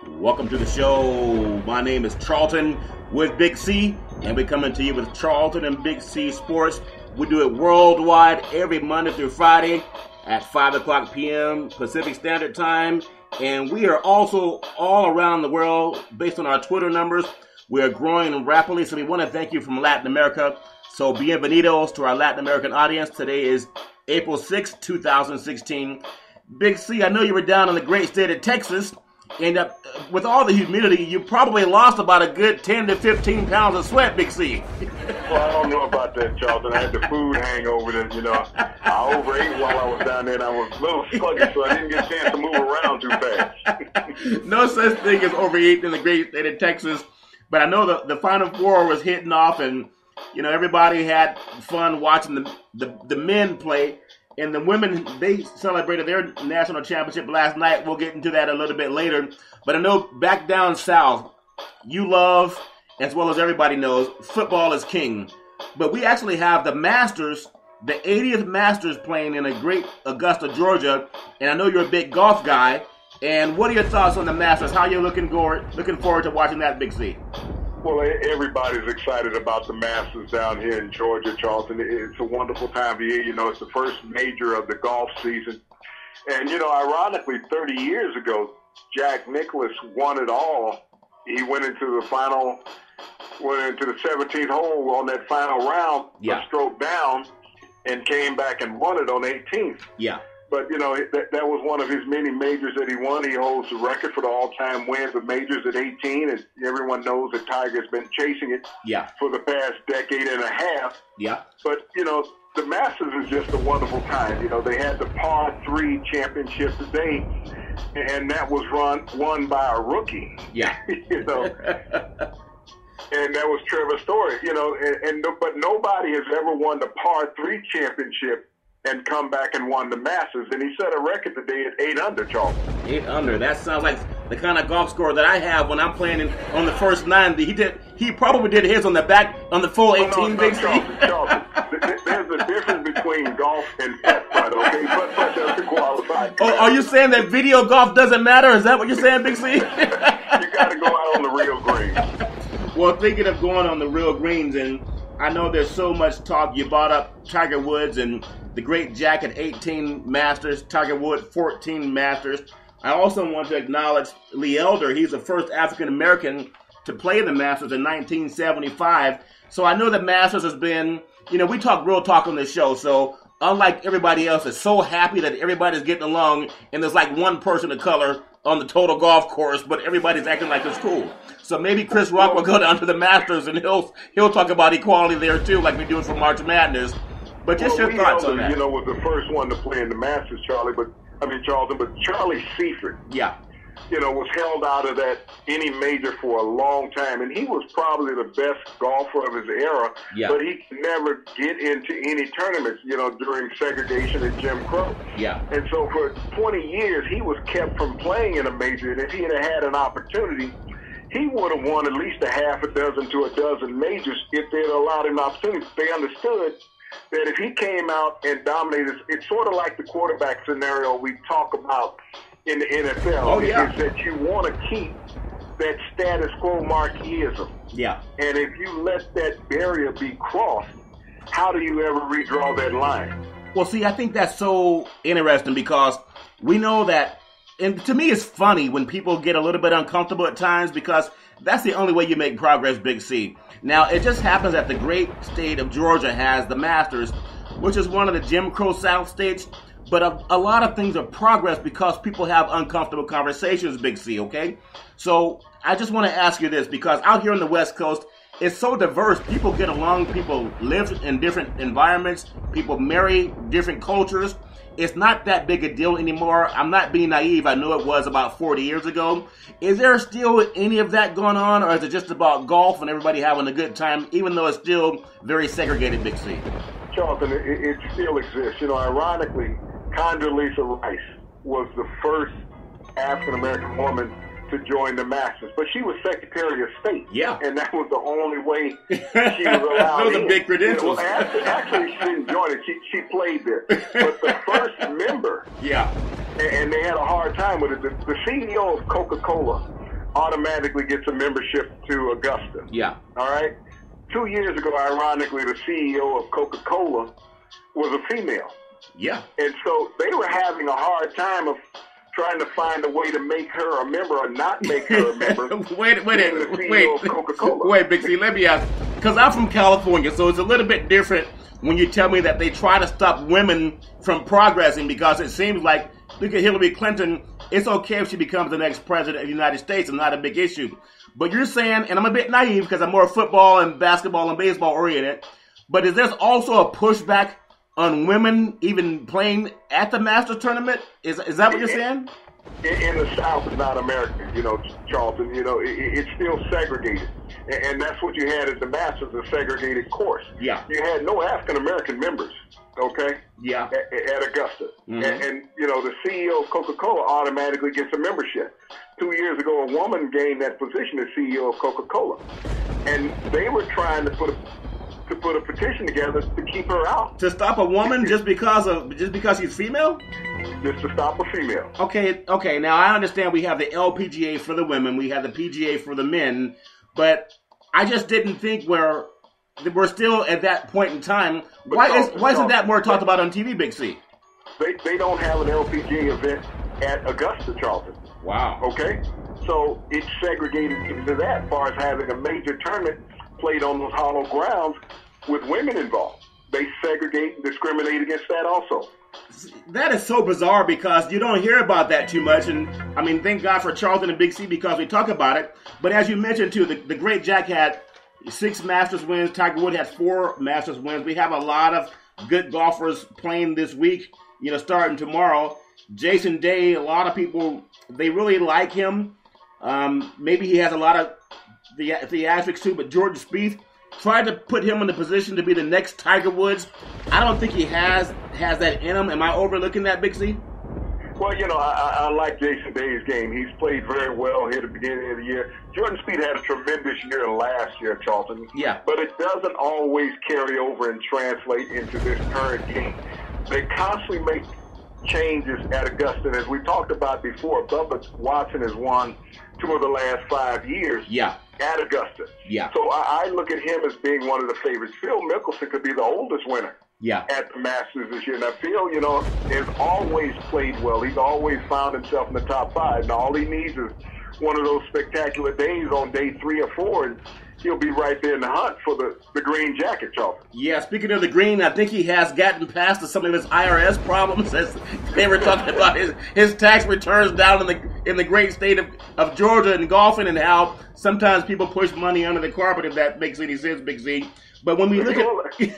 Welcome to the show. My name is Charlton with Big C, and we're coming to you with Charlton and Big C Sports. We do it worldwide every Monday through Friday at 5 o'clock p.m. Pacific Standard Time. And we are also all around the world based on our Twitter numbers. We are growing rapidly, so we want to thank you from Latin America. So bienvenidos to our Latin American audience. Today is April 6, 2016. Big C, I know you were down in the great state of Texas, and with all the humidity, you probably lost about a good 10 to 15 pounds of sweat, Big C. Well, I don't know about that, Charlton. I had the food hangover. I overate while I was down there, and I was a little sluggish, so I didn't get a chance to move around too fast. No such thing as overeating in the great state of Texas. But I know the Final Four was hitting off, and everybody had fun watching the men play. And the women, they celebrated their national championship last night. We'll get into that a little bit later. But I know back down south, you love, as well as everybody knows, football is king. But we actually have the Masters, the 80th Masters playing in a great Augusta, Georgia. And I know you're a big golf guy. And what are your thoughts on the Masters? How are you looking forward to watching that, Big C? Well, everybody's excited about the Masters down here in Georgia, Charlton. It's a wonderful time of year. It's the first major of the golf season. And, ironically, 30 years ago, Jack Nicklaus won it all. He went into the 17th hole on that final round, a stroke down, and came back and won it on 18th. Yeah. But, that was one of his many majors that he won. He holds the record for the all-time wins of majors at 18, and everyone knows that Tiger's been chasing it for the past decade and a half. Yeah. But, the Masters is just a wonderful time. They had the par 3 championship today, and that was won by a rookie. Yeah. And that was Trevor Story, but nobody has ever won the par 3 championship and come back and won the Masters. And he set a record today at 8 under, Charlton. 8 under. That sounds like the kind of golf score that I have when I'm playing on the first 9. He probably did his on the full 18, Big C. Charlton. There's a difference between golf and putt, okay? Putt doesn't qualify. Oh, are you saying that video golf doesn't matter? Is that what you're saying, Big C? You got to go out on the real greens. Well, thinking of going on the real greens, and I know there's so much talk. You brought up Tiger Woods and the great Jack at 18 Masters, Tiger Woods 14 Masters. I also want to acknowledge Lee Elder. He's the first African-American to play the Masters in 1975. So I know the Masters has been, we talk real talk on this show. So unlike everybody else, is so happy that everybody's getting along and there's like one person of color on the total golf course, but everybody's acting like it's cool. So maybe Chris Rock will go down to the Masters and he'll talk about equality there too, like we do it for March Madness. But just your thoughts on that. Was the first one to play in the Masters, Charlton, but Charlie Seifert, was held out of that any major for a long time, and he was probably the best golfer of his era, but he could never get into any tournaments, during segregation and Jim Crow. Yeah. And so for 20 years, he was kept from playing in a major, and if he had an opportunity, he would have won at least a half a dozen to a dozen majors if they had allowed him an opportunity. They understood that if he came out and dominated, it's sort of like the quarterback scenario we talk about in the NFL. Oh, yeah. Is that you want to keep that status quo marquism. Yeah. And if you let that barrier be crossed, how do you ever redraw that line? Well, see, I think that's so interesting because we know that, and to me it's funny when people get a little bit uncomfortable at times because that's the only way you make progress, Big C. Now, it just happens that the great state of Georgia has the Masters, which is one of the Jim Crow South states. But a lot of things are progress because people have uncomfortable conversations, Big C, okay? So I just want to ask you this because out here on the West Coast, it's so diverse. People get along. People live in different environments. People marry different cultures. It's not that big a deal anymore. I'm not being naive. I know it was about 40 years ago. Is there still any of that going on, or is it just about golf and everybody having a good time, even though it's still very segregated, Big C? Charlton, it still exists. Ironically, Condoleezza Rice was the first African-American woman to join the Masters, but she was Secretary of State. Yeah. And that was the only way she was allowed Those are big credentials. Well, actually, she didn't join it. She played there. But the first member, yeah, and they had a hard time with it, the CEO of Coca-Cola automatically gets a membership to Augusta. Yeah. All right? 2 years ago, ironically, the CEO of Coca-Cola was a female. Yeah. And so they were having a hard time of trying to find a way to make her a member or not make her a member. wait, Big C, let me ask, because I'm from California, so it's a little bit different when you tell me that they try to stop women from progressing, because it seems like, look at Hillary Clinton, it's okay if she becomes the next president of the United States and not a big issue. But you're saying, and I'm a bit naive because I'm more football and basketball and baseball oriented, but is there also a pushback on women even playing at the Masters tournament? Is that what you're saying? In the South, it's not America, Charlton. It's still segregated. And that's what you had at the Masters, a segregated course. Yeah. You had no African-American members, okay? Yeah. At Augusta. Mm-hmm. And the CEO of Coca-Cola automatically gets a membership. 2 years ago, a woman gained that position as CEO of Coca-Cola. And they were trying to put a petition together to keep her out. To stop a woman just because she's female? Just to stop a female. Okay. Now I understand we have the LPGA for the women, we have the PGA for the men, but I just didn't think we're still at that point in time. Why isn't that more talked about on TV, Big C? They don't have an LPGA event at Augusta, Charlton. Wow. Okay? So it's segregated into that as far as having a major tournament played on those hollow grounds with women involved. They segregate and discriminate against that also. That is so bizarre because you don't hear about that too much. And I mean, thank God for Charlton and Big C because we talk about it. But as you mentioned too, the great Jack had 6 Masters wins. Tiger Woods had 4 Masters wins. We have a lot of good golfers playing this week, starting tomorrow. Jason Day, a lot of people, they really like him. Maybe he has a lot of theatrics too, but Jordan Spieth tried to put him in the position to be the next Tiger Woods. I don't think he has that in him. Am I overlooking that, Big C? Well, I like Jason Day's game. He's played very well here at the beginning of the year. Jordan Spieth had a tremendous year last year, Charlton. Yeah. But it doesn't always carry over and translate into this current game. They constantly make changes at Augusta. As we talked about before, Bubba Watson has won 2 of the last 5 years. Yeah. At Augusta. Yeah. So I look at him as being one of the favorites. Phil Mickelson could be the oldest winner. Yeah. At the Masters this year. Now, Phil, has always played well. He's always found himself in the top 5. Now, all he needs is one of those spectacular days on day 3 or 4, and he'll be right there in the hunt for the green jacket, Charlton. Yeah, speaking of the green, I think he has gotten past some of his IRS problems as they were talking about his tax returns down in the great state of Georgia and golfing, and how sometimes people push money under the carpet, if that makes any sense, Big C. But when we look at...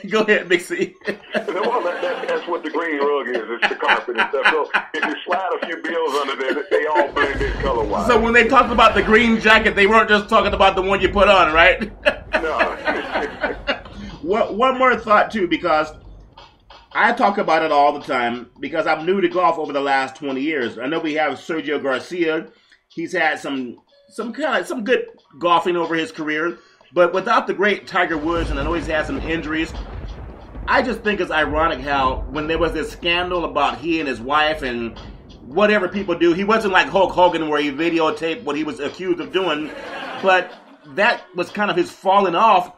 Go ahead, Big C. Well, that's what the green rug is. It's the carpet and stuff. So if you slide a few bills under there, they all blend in color-wise. So when they talked about the green jacket, they weren't just talking about the one you put on, right? No. One more thought, too, because I talk about it all the time because I'm new to golf over the last 20 years. I know we have Sergio Garcia. He's had some good golfing over his career. But without the great Tiger Woods, and I know he's had some injuries, I just think it's ironic how when there was this scandal about he and his wife and whatever people do, he wasn't like Hulk Hogan where he videotaped what he was accused of doing, but that was kind of his falling off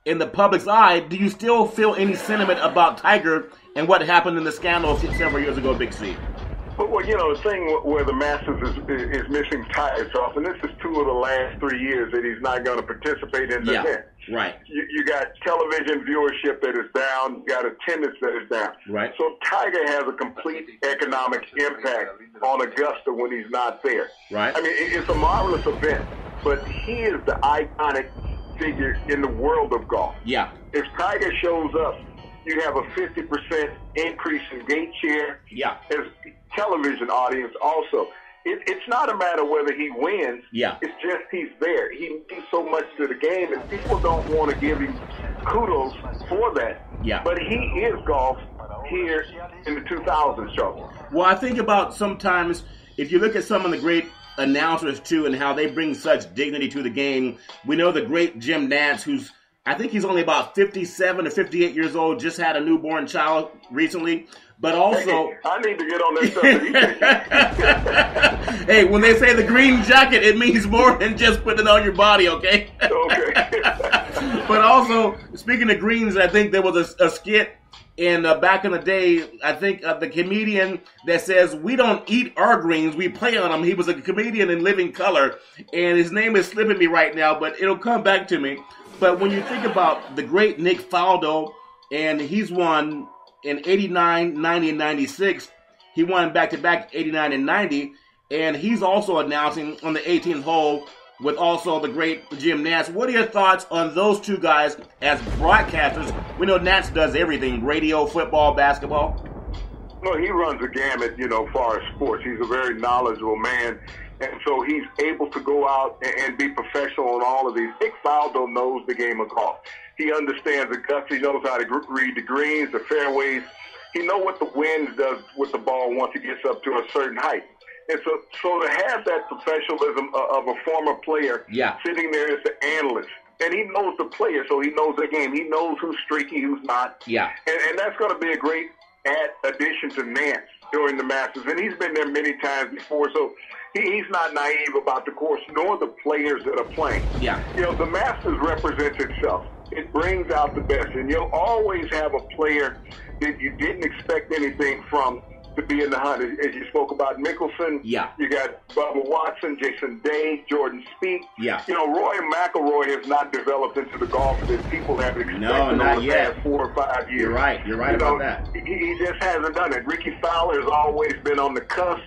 in the public's eye. Do you still feel any sentiment about Tiger and what happened in the scandal several years ago, Big C? Well, the thing where the Masters is missing Tiger, Charlton, this is 2 of the last 3 years that he's not going to participate in the event. Right. You got television viewership that is down. You got attendance that is down. Right. So Tiger has a complete economic impact on Augusta when he's not there. Right. I mean, it's a marvelous event, but he is the iconic figure in the world of golf. Yeah. If Tiger shows up, you have a 50% increase in gate share. Yeah. As television audience also. It's not a matter whether he wins. Yeah. It's just he's there. He means so much to the game, and people don't want to give him kudos for that. Yeah. But he is golf here in the 2000s, Charlton. Well, I think about sometimes if you look at some of the great announcers too and how they bring such dignity to the game. We know the great Jim Nantz, who's I think he's only about 57 or 58 years old, just had a newborn child recently. But also, I need to get on that Hey, when they say the green jacket, it means more than just putting it on your body, okay? Okay. But also, speaking of greens, I think there was a skit in back in the day. I think the comedian that says, we don't eat our greens, we play on them. He was a comedian in Living Color, and his name is slipping me right now, but it'll come back to me. But when you think about the great Nick Faldo, and he's won in 89, 90, and 96. He won back-to-back 89 and 90. And he's also announcing on the 18th hole with also the great Jim Nantz. What are your thoughts on those two guys as broadcasters? We know Nantz does everything, radio, football, basketball. Well, he runs a gamut, as far as sports. He's a very knowledgeable man. And so he's able to go out and be professional on all of these. Nick Faldo knows the game of golf. He understands the guts. He knows how to read the greens, the fairways. He knows what the wind does with the ball once it gets up to a certain height. And so to have that professionalism of a former player sitting there as the analyst, and he knows the player, so he knows the game. He knows who's streaky, who's not. Yeah. And that's going to be a great addition to Nantz during the Masters. And he's been there many times before, so he's not naive about the course, nor the players that are playing. Yeah. The Masters represents itself. It brings out the best, and you'll always have a player that you didn't expect anything from to be in the hunt. As you spoke about Mickelson, you got Bubba Watson, Jason Day, Jordan Spieth. Roy McIlroy has not developed into the golfer that people have expected over the past 4 or 5 years. You're right about that. He just hasn't done it. Ricky Fowler has always been on the cusp.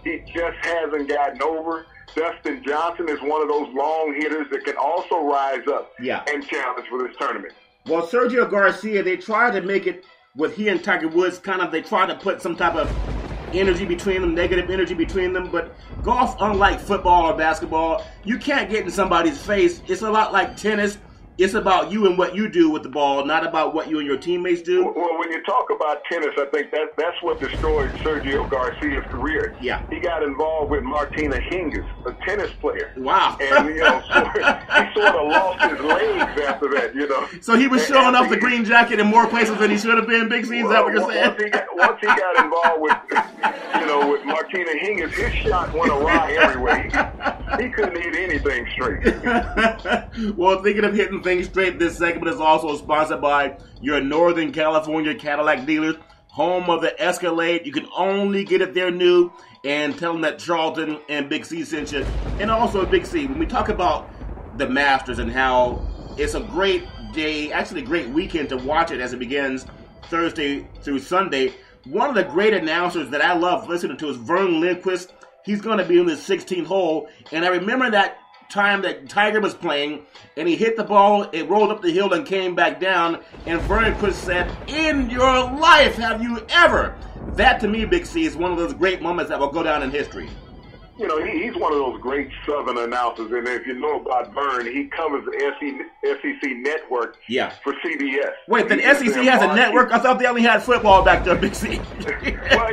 He just hasn't gotten over. Dustin Johnson is one of those long hitters that can also rise up and challenge for this tournament. Well, Sergio Garcia, they tried to make it with he and Tiger Woods, they tried to put some type of energy between them, negative energy between them, but golf, unlike football or basketball, you can't get in somebody's face. It's a lot like tennis. It's about you and what you do with the ball, not about what you and your teammates do. Well, when you talk about tennis, I think that's what destroyed Sergio Garcia's career. Yeah. He got involved with Martina Hingis, a tennis player. Wow. And, he sort of lost his legs after that, So he was showing off the green jacket in more places than he should have been, Big C? Is that what you're saying? Once he got involved with Martina Hingis, his shot went awry everywhere. He couldn't hit anything straight. Well, thinking of hitting things straight, this segment is also sponsored by your Northern California Cadillac dealers, home of the Escalade. You can only get it there new, and tell them that Charlton and Big C sent you. And also, Big C, when we talk about the Masters and how it's a great day, actually a great weekend to watch it as it begins Thursday through Sunday, one of the great announcers that I love listening to is Vern Lindquist. He's going to be in the 16th hole, and I remember that time that Tiger was playing, and he hit the ball, it rolled up the hill and came back down, and Vern Lindquist said, "In your life, have you ever?" That, to me, Big C, is one of those great moments that will go down in history. He's one of those great Southern announcers, and if you know about Vern, he covers the SEC network for CBS. Wait, the SEC has a network? I thought they only had football back there, Big C. Well,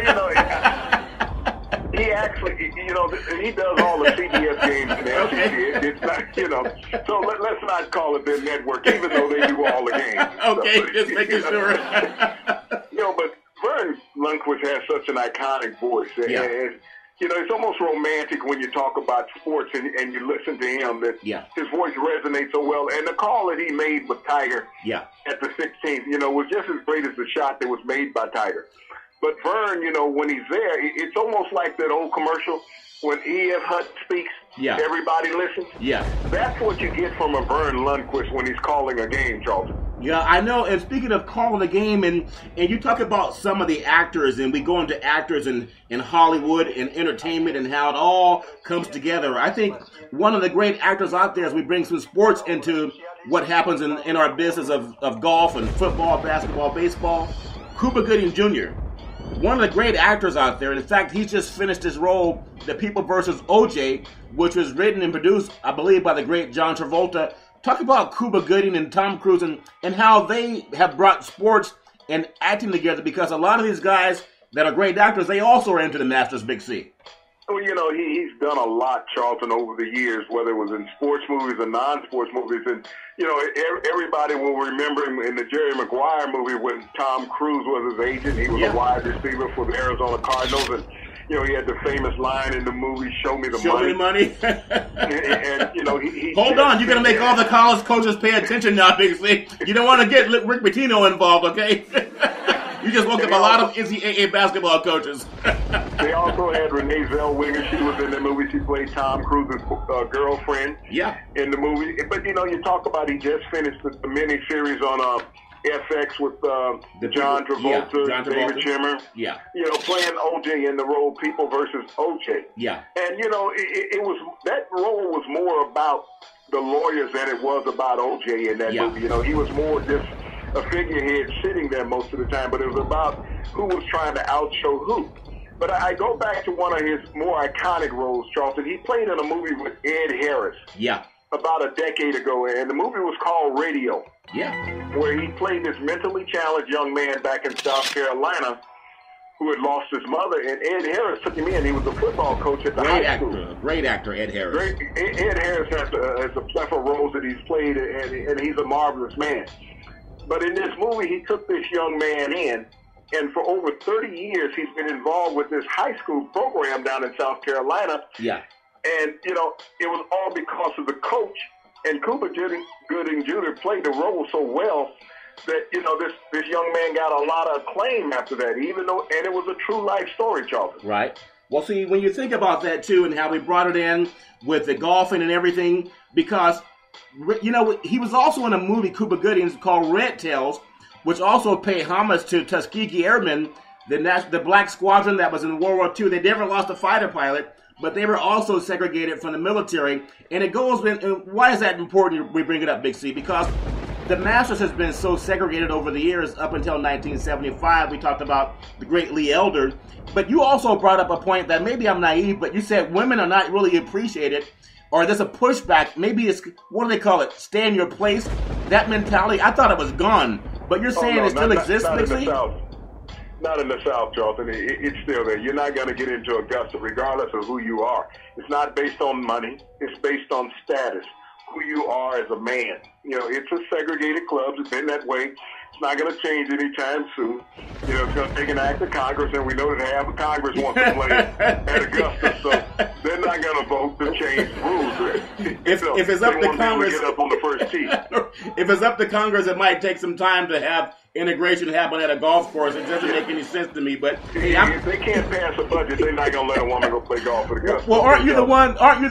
he actually, he does all the CBS games in the SEC. It's not, so let's not call it their network, even though they do all the games. Okay, just making sure. But Vern Lundquist has such an iconic voice. It's almost romantic when you talk about sports and you listen to him, that his voice resonates so well. And the call that he made with Tiger at the 16th, was just as great as the shot that was made by Tiger. But Vern, when he's there, it's almost like that old commercial when E.F. Hunt speaks, everybody listens. Yeah. That's what you get from a Vern Lundquist when he's calling a game, Charlton. Yeah, I know. And speaking of calling a game, and you talk about some of the actors, and we go into actors in Hollywood and entertainment and how it all comes together. I think one of the great actors out there, as we bring some sports into what happens in our business of golf and football, basketball, baseball, Cuba Gooding Jr., one of the great actors out there. In fact, he's just finished his role, The People vs. O.J., which was written and produced, I believe, by the great John Travolta. Talk about Cuba Gooding and Tom Cruise and how they have brought sports and acting together, because a lot of these guys that are great actors, they also are into the Masters, Big C. Well, he's done a lot, Charlton, over the years, whether it was in sports movies or non-sports movies. And, everybody will remember him in the Jerry Maguire movie when Tom Cruise was his agent. He was a wide receiver for the Arizona Cardinals. And, You know, he had the famous line in the movie, "Show me the Show money." me the money. and you know, he Hold on, you're gonna make all the college coaches pay attention now, Big C. You don't want to get Rick Pitino involved, okay? You just woke up a lot of NCAA basketball coaches. They also had Renee Zellweger. She was in the movie. She played Tom Cruise's girlfriend. Yeah. In the movie. But you know, you talk about he just finished the miniseries on FX with John Travolta, David Schwimmer. Yeah. You know, playing OJ in the role People versus OJ. Yeah. And you know, it was that role was more about the lawyers than it was about OJ in that movie. You know, he was more just a figurehead sitting there most of the time, but it was about who was trying to outshow who. But I go back to one of his more iconic roles, Charlton. He played in a movie with Ed Harris. Yeah. About a decade ago, and the movie was called Radio. Yeah. Where he played this mentally challenged young man back in South Carolina who had lost his mother, and Ed Harris took him in. He was a football coach at the high school. Great actor, Ed Harris. Ed Harris has a plethora of roles that he's played, and he's a marvelous man. But in this movie, he took this young man in, and for over 30 years, he's been involved with this high school program down in South Carolina. Yeah. And, you know, it was all because of the coach, and Cuba Gooding Jr. played the role so well that, you know, this young man got a lot of acclaim after that, and it was a true life story, Charlton. Right. Well, see, when you think about that, too, and how we brought it in with the golfing and everything, because, you know, he was also in a movie, Cuba Gooding's, called Red Tails, which also paid homage to Tuskegee Airmen, the black squadron that was in World War II. They never lost a fighter pilot, but they were also segregated from the military. And it goes, and why is that important we bring it up, Big C? Because the Masters has been so segregated over the years up until 1975. We talked about the great Lee Elder. But you also brought up a point that maybe I'm naive, but you said women are not really appreciated, or there's a pushback. Maybe it's, what do they call it? Stay in your place. That mentality, I thought it was gone. But you're saying it still exists, Big C? Not in the South, Charlton. It's still there. You're not going to get into Augusta regardless of who you are. It's not based on money. It's based on status, who you are as a man. You know, it's a segregated club. It's been that way. It's not going to change anytime soon. You know, it's going to take an act of Congress, and we know that half of Congress wants to play at Augusta, so they're not going to vote to change the rules there. If it's up to Congress, get up on the first tee. If it's up to Congress, it might take some time to have integration happen at a golf course. It doesn't make any sense to me. But hey, if they can't pass a budget, they're not going to let a woman go play golf at Augusta. Well, aren't you the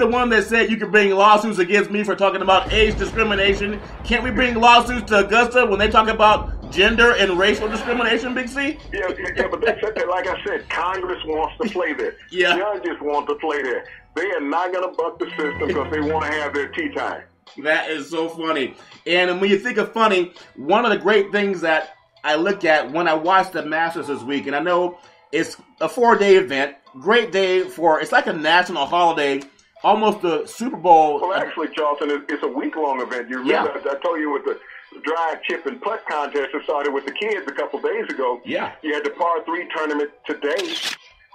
one that said you could bring lawsuits against me for talking about age discrimination? Can't we bring lawsuits to Augusta when they talk about gender and racial discrimination, Big C? Yeah, but that's like I said, Congress wants to play there. Yeah. Judges want to play there. They are not going to buck the system because they want to have their tea time. That is so funny. And when you think of funny, one of the great things that I look at when I watch the Masters this week, and I know it's a 4-day event, great day for, it's like a national holiday, almost the Super Bowl. Well, actually, Charlton, it's a week-long event. You remember, I told you with the drive, chip, and putt contest that started with the kids a couple days ago. Yeah. You had the par 3 tournament today.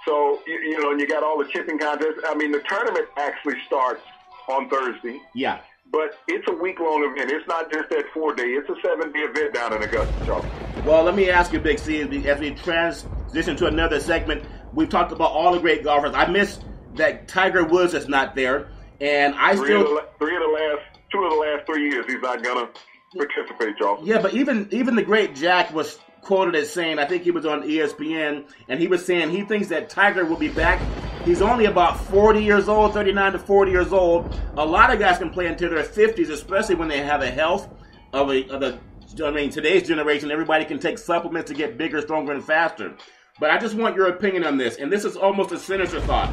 So, you know, and you got all the chipping contests. I mean, the tournament actually starts on Thursday. Yeah. But it's a week-long event. It's not just that 4-day. It's a 7-day event down in Augusta, Charlton. Well, let me ask you, Big C, as we transition to another segment, we've talked about all the great golfers. I miss that Tiger Woods is not there, and I two of the last 3 years, he's not gonna participate, Charlton. Yeah, but even the great Jack was quoted as saying, I think he was on ESPN, and he was saying he thinks that Tiger will be back. He's only about 40 years old, 39 to 40 years old. A lot of guys can play until their 50s, especially when they have the health of today's generation. Everybody can take supplements to get bigger, stronger, and faster. But I just want your opinion on this, and this is almost a sinister thought.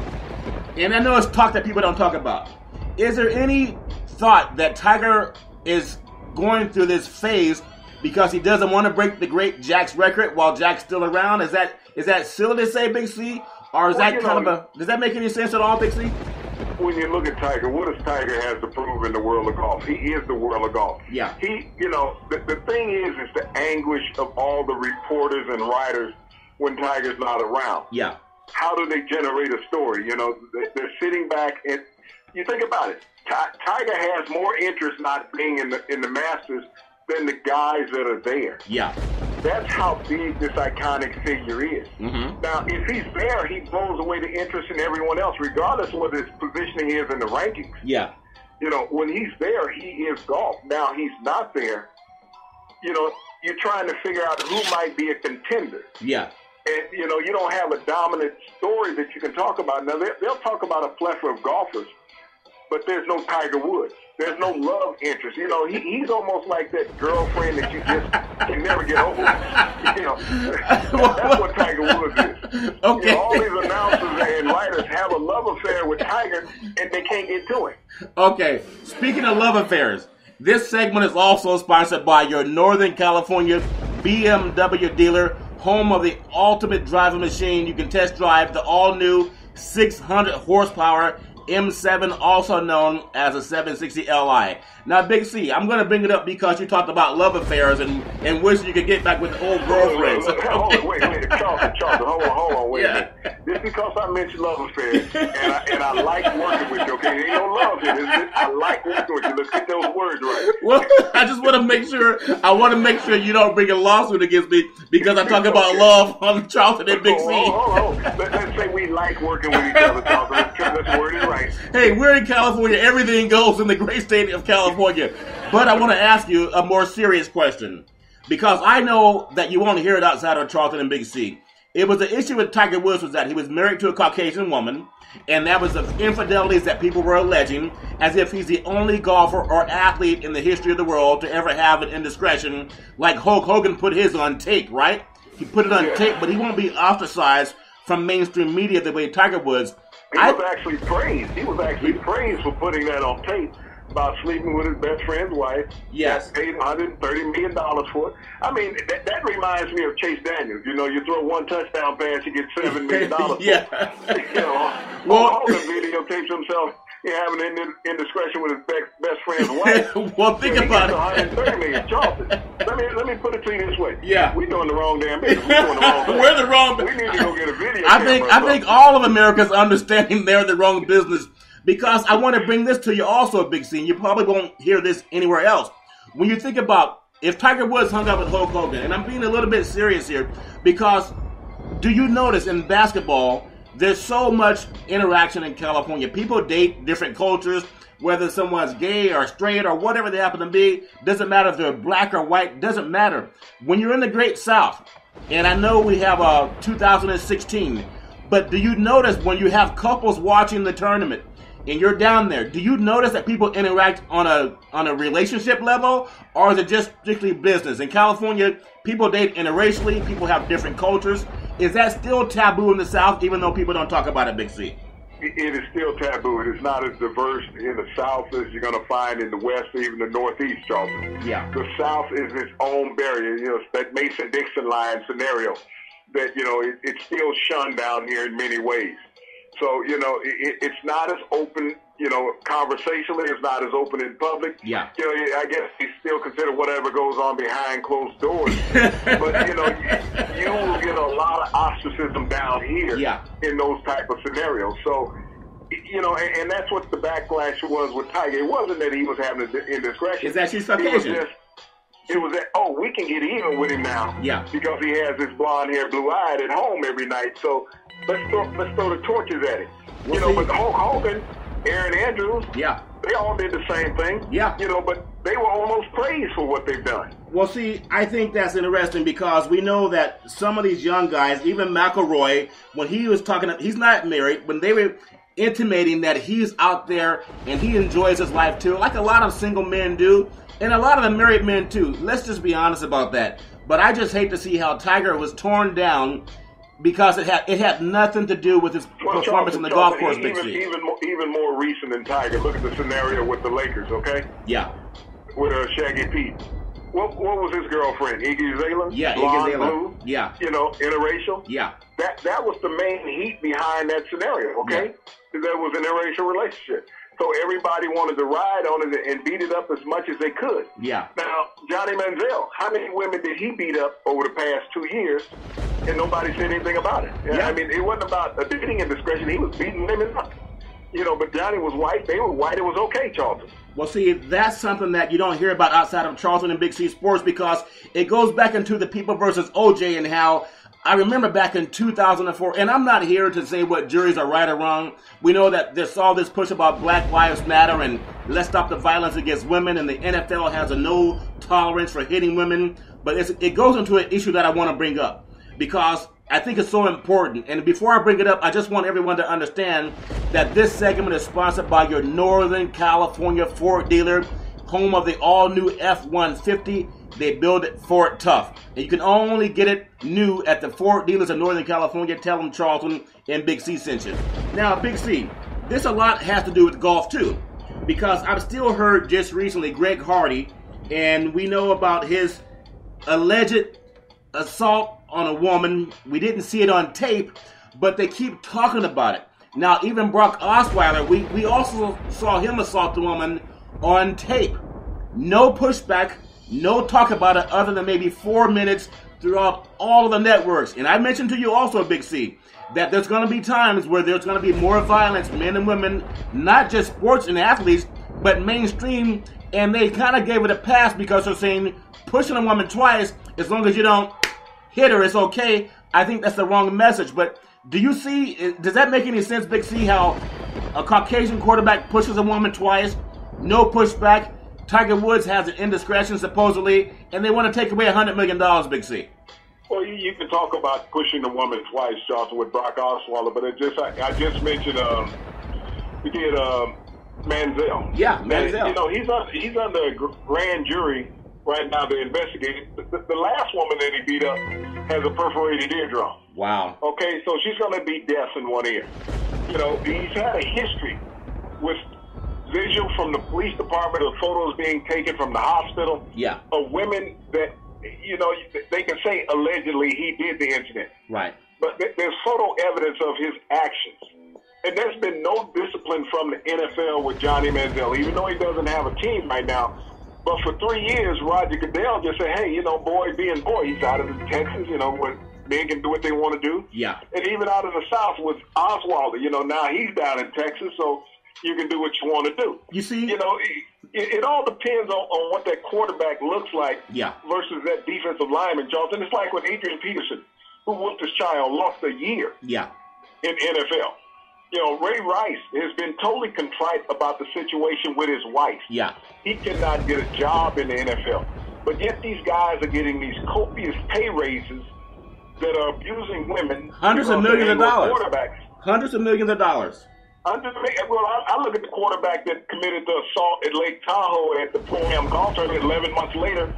And I know it's talk that people don't talk about. Is there any thought that Tiger is going through this phase because he doesn't want to break the great Jack's record while Jack's still around? Is that silly to say, Big C? Or is that does that make any sense at all, Big C? When you look at Tiger, what does Tiger has to prove in the world of golf? He is the world of golf. Yeah. The thing is the anguish of all the reporters and writers when Tiger's not around. Yeah. How do they generate a story? You know, they're sitting back and you think about it. Tiger has more interest not being in the Masters than the guys that are there. Yeah. That's how big this iconic figure is. Now, if he's there, he blows away the interest in everyone else, regardless of what his positioning is in the rankings. Yeah. You know, when he's there, he is golf. Now, he's not there. You know, you're trying to figure out who might be a contender. Yeah. And, you know, you don't have a dominant story that you can talk about. Now, they'll talk about a plethora of golfers, but there's no Tiger Woods. There's no love interest. You know, he's almost like that girlfriend that you just can never get over. You know, that's what Tiger Woods is. Okay. You know, all these announcers and writers have a love affair with Tiger, and they can't get to him. Okay. Speaking of love affairs, this segment is also sponsored by your Northern California BMW dealer, home of the ultimate driving machine. You can test drive the all-new 600 horsepower M7, also known as a 760 Li. Now, Big C, I'm going to bring it up because you talked about love affairs and wish you could get back with old girlfriends. Hold on, wait, Charlton, hold on, wait a minute. Just because I mentioned love affairs, and I like working with you, okay? There ain't no love here, is it? I like working with you. Let's get those words right. Well, I just want to make sure, you don't bring a lawsuit against me because I talk about love on Charlton and Big C. Hold on. Let's say we like working with each other, Charlton. Let's word it right. Hey, we're in California. Everything goes in the great state of California. But I want to ask you a more serious question, because I know that you won't hear it outside of Charlton and Big C. It was the issue with Tiger Woods was that he was married to a Caucasian woman, and that was the infidelities that people were alleging, as if he's the only golfer or athlete in the history of the world to ever have an indiscretion, like Hulk Hogan put his on tape, right? He put it on tape, but he won't be ostracized from mainstream media the way Tiger Woods. He was actually praised. He was actually praised for putting that on tape about sleeping with his best friend's wife. Yes. Paid $130 million for it. I mean, that reminds me of Chase Daniels. You know, you throw one touchdown pass, you get $7 million for it. Yeah. You know, Hogan videotapes himself having an indiscretion with his best friend's wife. Well, think about it. $130 million. Charlton, let me put it to you this way. Yeah. We're doing the wrong damn business. We're doing the wrong thing. We're the wrong. We need to go get a video I think all of America's understanding they're the wrong business. Because I want to bring this to you also, Big C, and you probably won't hear this anywhere else. When you think about if Tiger Woods hung out with Hulk Hogan, and I'm being a little bit serious here, because do you notice in basketball, there's so much interaction in California. People date different cultures, whether someone's gay or straight or whatever they happen to be. Doesn't matter if they're black or white, doesn't matter. When you're in the Great South, and I know we have 2016, but do you notice when you have couples watching the tournament, and you're down there, do you notice that people interact on a relationship level, or is it just strictly business? In California, people date interracially, people have different cultures. Is that still taboo in the South, even though people don't talk about it, Big C? It is still taboo. It is not as diverse in the South as you're going to find in the West or even the Northeast, Charlton. Yeah. The South is its own barrier. You know, it's that Mason-Dixon line scenario that, you know, it's still shunned down here in many ways. So, you know, it's not as open, you know, conversationally. It's not as open in public. Yeah. You know, I guess you still consider whatever goes on behind closed doors. But, you know, you will get a lot of ostracism down here in those type of scenarios. So, you know, and that's what the backlash was with Tiger. It wasn't that he was having an indiscretion. Is that she's Caucasian? It was that, oh, we can get even with him now. Yeah. Because he has this blonde hair, blue-eyed at home every night. So let's throw the torches at him. You know, but Hulk Hogan, Aaron Andrews, they all did the same thing. Yeah. You know, but they were almost praised for what they've done. Well, see, I think that's interesting because we know that some of these young guys, even McElroy, when he was talking, he's not married, when they were intimating that he's out there and he enjoys his life too, like a lot of single men do. And a lot of the married men, too. Let's just be honest about that. But I just hate to see how Tiger was torn down because it had nothing to do with his performance on the golf course, Big C. Even more recent than Tiger. Look at the scenario with the Lakers, okay? Yeah. With Shaggy Pete. What was his girlfriend? Iggy Azalea? Yeah, Blonde, Iggy Azalea. Blue? Yeah. You know, interracial? Yeah. That was the main heat behind that scenario, okay? Yeah. There was an interracial relationship. So everybody wanted to ride on it and beat it up as much as they could. Yeah. Now, Johnny Manziel, how many women did he beat up over the past 2 years, and nobody said anything about it? Yeah. I mean, it wasn't about a dating indiscretion. He was beating women up. But Johnny was white. They were white. It was okay, Charlton. Well, see, that's something that you don't hear about outside of Charlton and Big C Sports, because it goes back into the People versus OJ, and how I remember back in 2004, and I'm not here to say what juries are right or wrong. We know that there's all this push about Black Lives Matter and let's stop the violence against women, and the NFL has a no tolerance for hitting women. But it goes into an issue that I want to bring up, because I think it's so important. And before I bring it up, I just want everyone to understand that this segment is sponsored by your Northern California Ford dealer, home of the all-new F-150. They build it Ford tough. And you can only get it new at the Ford dealers in Northern California. Tell them Charlton and Big C sent you. Now, Big C, this a lot has to do with golf too, because I've still heard just recently Greg Hardy, and we know about his alleged assault on a woman. We didn't see it on tape, but they keep talking about it. Now, even Brock Osweiler, we also saw him assault the woman on tape. No pushback, no talk about it other than maybe 4 minutes throughout all of the networks. And I mentioned to you also, Big C, that there's going to be times where there's going to be more violence, men and women, not just sports and athletes, but mainstream. And they kind of gave it a pass because they're saying pushing a woman twice, as long as you don't hit her, it's okay. I think that's the wrong message. But do you see, does that make any sense, Big C, how a Caucasian quarterback pushes a woman twice, no pushback? Tiger Woods has an indiscretion, supposedly, and they want to take away $100 million, Big C. Well, you can talk about pushing a woman twice, Charlton, with Brock Osweiler, but I just mentioned we did Manziel. Yeah, Manziel. And, he's under a grand jury right now. They're investigating. The last woman that he beat up has a perforated eardrum. Wow. Okay, so she's going to be deaf in one ear. He's had a history with visual from the police department of photos being taken from the hospital. Yeah. Of women that, they can say allegedly he did the incident. Right. But there's photo evidence of his actions. And there's been no discipline from the NFL with Johnny Manziel, even though he doesn't have a team right now. But for 3 years, Roger Goodell just said, hey, boy being boy, he's out of Texas, where they can do what they want to do. Yeah. And even out of the South with Osweiler, now he's down in Texas, so you can do what you want to do. You see? It all depends on what that quarterback looks like versus that defensive lineman, Charlton. It's like with Adrian Peterson, who whooped his child, lost a year in NFL. Ray Rice has been totally contrite about the situation with his wife. Yeah. He cannot get a job in the NFL. But yet these guys are getting these copious pay raises that are abusing women. Hundreds of millions of dollars. Quarterbacks. Hundreds of millions of dollars. Well, I look at the quarterback that committed the assault at Lake Tahoe at the Pro-Am Golf Tournament 11 months later,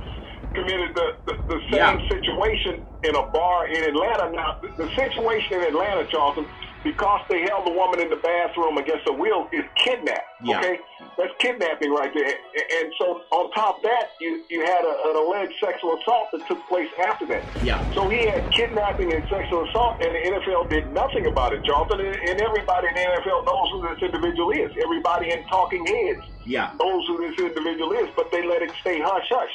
committed the same situation in a bar in Atlanta. Now, the situation in Atlanta, Charlton, because they held the woman in the bathroom against her will, is kidnap. Yeah. Okay? That's kidnapping right there. And so on top of that, you had an alleged sexual assault that took place after that. Yeah. So he had kidnapping and sexual assault, and the NFL did nothing about it, Charlton. And everybody in the NFL knows who this individual is. Everybody in Talking Heads knows who this individual is, but they let it stay hush-hush.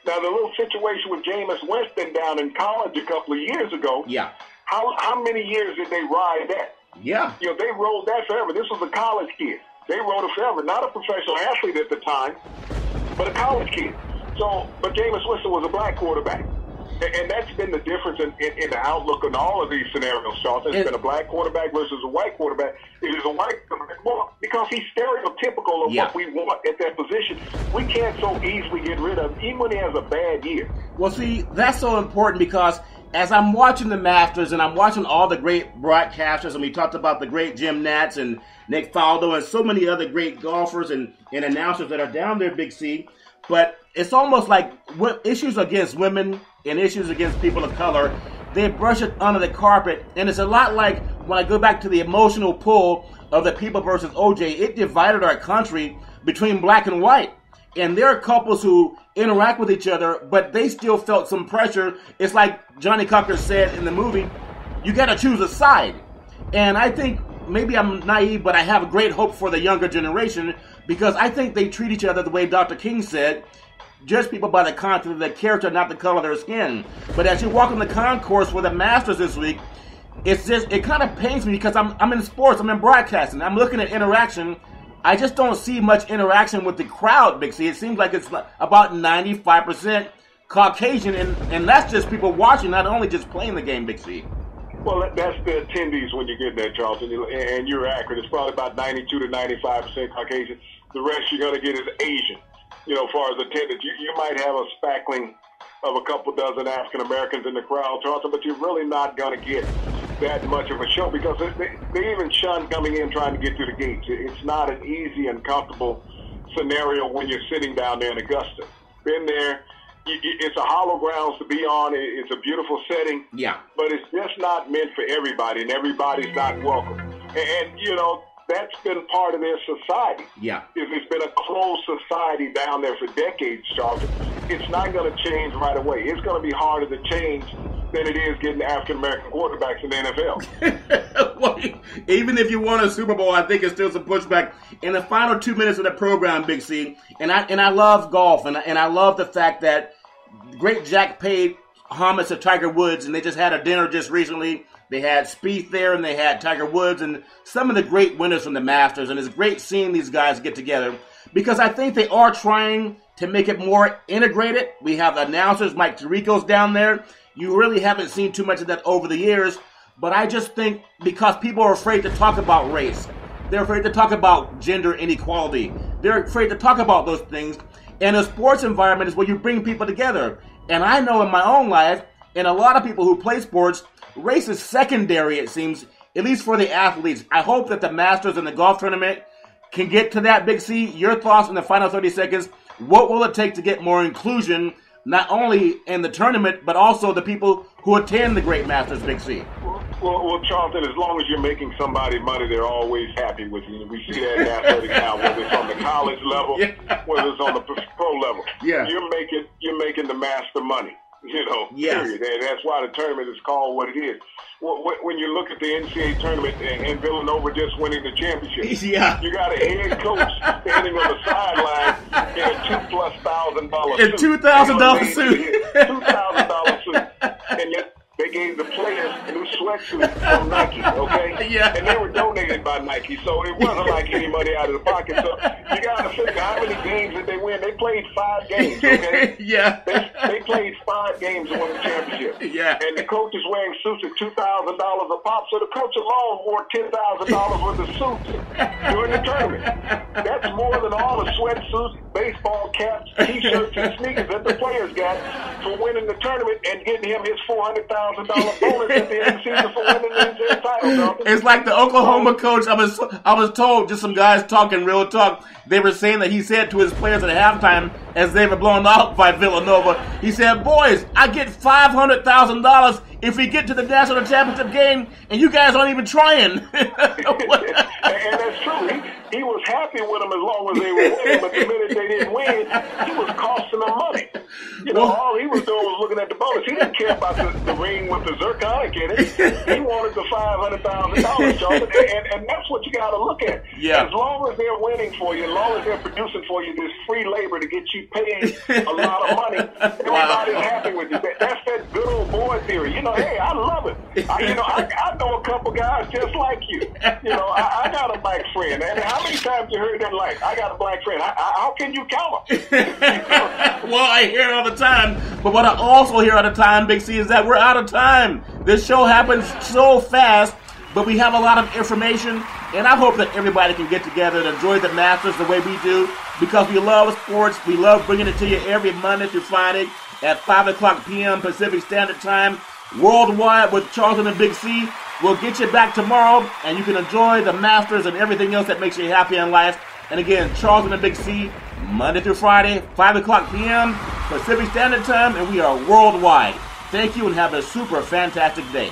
Now, the little situation with Jameis Winston down in college a couple of years ago, how many years did they ride that? Yeah. They rode that forever. This was a college kid. They rode it forever. Not a professional athlete at the time, but a college kid. So, but Jameis Winston was a black quarterback. And that's been the difference in the outlook on all of these scenarios, Charlton. It's been a black quarterback versus a white quarterback. It is a white quarterback. Well, because he's stereotypical of what we want at that position. We can't so easily get rid of him, even when he has a bad year. Well, see, that's so important because as I'm watching the Masters and I'm watching all the great broadcasters, and we talked about the great Jim Nantz and Nick Faldo and so many other great golfers and announcers that are down there, Big C, but it's almost like issues against women and issues against people of color, they brush it under the carpet, and it's a lot like when I go back to the emotional pull of the People versus OJ, it divided our country between black and white. And there are couples who interact with each other, but they still felt some pressure. It's like Johnny Cocker said in the movie, you got to choose a side. And I think maybe I'm naive, but I have a great hope for the younger generation because I think they treat each other the way Dr. King said, judge people by the content of their character, not the color of their skin. But as you walk in the concourse for the Masters this week, it kind of pains me because I'm in sports, I'm in broadcasting, I'm looking at interaction. I just don't see much interaction with the crowd, Big C. It seems like it's about 95% Caucasian, and that's just people watching, not only just playing the game, Big C. Well, that's the attendees when you get there, Charlton, and you're accurate. It's probably about 92 to 95% Caucasian. The rest you're going to get is Asian. As far as attendance, you might have a spackling of a couple dozen African Americans in the crowd, Charlton, but you're really not going to get that much of a show because they even shun coming in trying to get through the gates. It's not an easy and comfortable scenario when you're sitting down there in Augusta. Been there. It's a hollow grounds to be on. It's a beautiful setting. Yeah. But it's just not meant for everybody, and everybody's not welcome. And that's been part of their society. Yeah. It's been a closed society down there for decades, Charlton. It's not going to change right away. It's going to be harder to change than it is getting African-American quarterbacks in the NFL. Well, even if you won a Super Bowl, I think it's still some pushback. In the final 2 minutes of the program, Big C, and I love golf, and I love the fact that Great Jack paid homage to Tiger Woods, and they just had a dinner just recently. They had Spieth there, and they had Tiger Woods, and some of the great winners from the Masters, and it's great seeing these guys get together because I think they are trying to make it more integrated. We have announcers, Mike Tirico's down there. You really haven't seen too much of that over the years, but I just think because people are afraid to talk about race, they're afraid to talk about gender inequality, they're afraid to talk about those things, and a sports environment is where you bring people together. And I know in my own life, and a lot of people who play sports, race is secondary, it seems, at least for the athletes. I hope that the Masters and the golf tournament can get to that, Big C. Your thoughts in the final 30 seconds. What will it take to get more inclusion, not only in the tournament, but also the people who attend the great Masters, Big C? Well, Charlton, as long as you're making somebody money, they're always happy with you. We see that in athletics now, whether it's on the college level, whether it's on the pro level. Yeah. You're making the master money. Yes. Period. And that's why the tournament is called what it is. When you look at the NCAA tournament and Villanova just winning the championship, yeah. You got a head coach standing on the sideline in a $2,000 suit. $2,000 suit. $2,000 suit. And yet they gave the players new sweatsuits from Nike, okay? Yeah. And they were donated by Nike, so it wasn't like any money out of the pocket. So you got to figure how many games did they win? They played 5 games, okay? Yeah. They played 5 games to win the championship. Yeah. And the coach is wearing suits at $2,000 a pop, so the coach alone wore $10,000 worth of suits during the tournament. That's more than all the sweatsuits, baseball caps, T-shirts, and sneakers that the players got for winning the tournament and getting him his $400,000 bonus at the end of the season for winning the title. It's like the Oklahoma coach. I was told, just some guys talking real talk. They were saying that he said to his players at halftime, as they were blown out by Villanova, he said, "Boys, I get $500,000 if we get to the national championship game, and you guys aren't even trying." And that's true. He was happy with them as long as they were winning, but the minute they didn't win, he was costing them money. All he was doing was looking at the bonus. He didn't care about the ring with the zirconic in it. He wanted the $500,000, Charlton, and that's what you got to look at. Yeah. As long as they're winning for you, as long as they're producing for you, there's free labor to get you paid a lot of money. Everybody's happy with you. That's that good old boy theory. Hey, I love it. I know a couple guys just like you. I got a black friend. And how many times you heard them like, I got a black friend? How can you count them? Well, I hear it all the time. But what I also hear all the time, Big C, is that we're out of time. This show happens so fast, but we have a lot of information. And I hope that everybody can get together and enjoy the Masters the way we do, because we love sports. We love bringing it to you every Monday through Friday at 5 o'clock p.m. Pacific Standard Time, worldwide with Charlton and Big C. We'll get you back tomorrow, and you can enjoy the Masters and everything else that makes you happy in life. And again, Charlton and Big C, Monday through Friday, 5 o'clock p.m. Pacific Standard Time, and we are worldwide. Thank you, and have a super fantastic day.